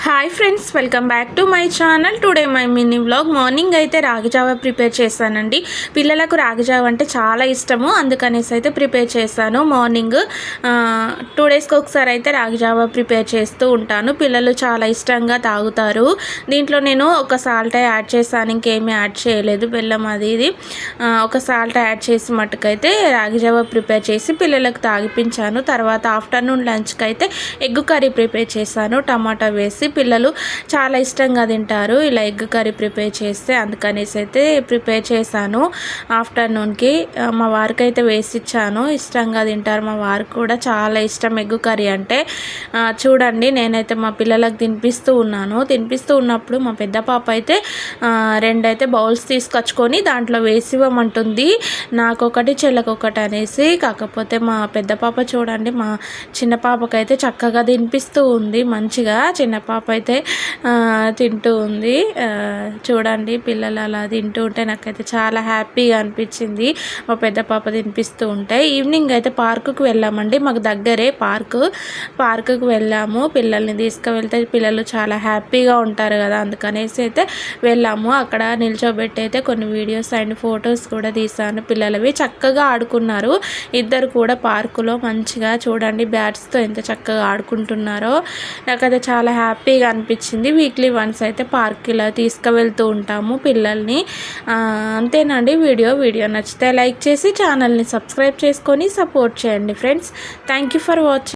Hi friends, welcome back to my channel. Today my mini vlog. Morning అయితే రాగి Java prepare చేశానండి. పిల్లలకు రాగి జావా అంటే చాలా ఇష్టము, అందుకనేసి అయితే ప్రిపేర్ చేశాను. మార్నింగ్ 2 డేస్కి ఒకసారి అయితే రాగి జావా ప్రిపేర్ చేస్తూ ఉంటాను. పిల్లలు చాలా ఇష్టంగా తాగుతారు. దీంట్లో నేను ఒక సాల్ట్ యాడ్ చేశాను, ఇంకేమీ యాడ్ చేయలేదు. బెల్లం అది ఇది ఒక సాల్ట్ యాడ్ చేసి మట్టుకైతే రాగి జావా ప్రిపేర్ చేసి పిల్లలకు తాగిపించాను. తర్వాత ఆఫ్టర్నూన్ లంచ్కి అయితే ఎగ్ కర్రీ ప్రిపేర్ చేశాను, టమాటా వేసి. పిల్లలు చాలా ఇష్టంగా తింటారు ఇలా ఎగ్ కర్రీ ప్రిపేర్ చేస్తే, అందుకనేసి అయితే ప్రిపేర్ చేశాను. ఆఫ్టర్నూన్కి మా వారికి అయితే వేసి ఇచ్చాను, ఇష్టంగా తింటారు. మా వారికి కూడా చాలా ఇష్టం ఎగ్ కర్రీ అంటే. చూడండి, నేనైతే మా పిల్లలకు తినిపిస్తూ ఉన్నప్పుడు మా పెద్ద పాప అయితే 2 అయితే బౌల్స్ తీసుకొచ్చుకొని దాంట్లో వేసి ఇవ్వమంటుంది, నాకొకటి చెల్లకొకటి అనేసి. కాకపోతే మా పెద్ద పాప చూడండి, మా చిన్న పాపకైతే చక్కగా తినిపిస్తూ ఉంది మంచిగా. చిన్న పాప అయితే తింటూ ఉంది. చూడండి, పిల్లలు అలా తింటూ ఉంటే నాకైతే చాలా హ్యాపీగా అనిపించింది, మా పెద్ద పాప తినిపిస్తూ ఉంటే. ఈవినింగ్ అయితే పార్కుకి వెళ్ళామండి, మాకు దగ్గరే పార్కుకి వెళ్ళాము. పిల్లల్ని తీసుకువెళ్తే పిల్లలు చాలా హ్యాపీగా ఉంటారు కదా, అందుకనేసి అయితే వెళ్ళాము. అక్కడ నిల్చోబెట్టి అయితే కొన్ని వీడియోస్ అండ్ ఫొటోస్ కూడా తీసాను. పిల్లలవి చక్కగా ఆడుకున్నారు ఇద్దరు కూడా పార్కులో మంచిగా. చూడండి, బ్యాట్స్తో ఎంత చక్కగా ఆడుకుంటున్నారో, నాకైతే చాలా హ్యాపీగా అనిపించింది. వీక్లీ వన్స్ అయితే పార్క్ ఇలా తీసుకువెళ్తూ ఉంటాము పిల్లల్ని. అంతేనండి. వీడియో నచ్చితే లైక్ చేసి ఛానల్ని సబ్స్క్రైబ్ చేసుకొని సపోర్ట్ చేయండి friends. Thank you for watching.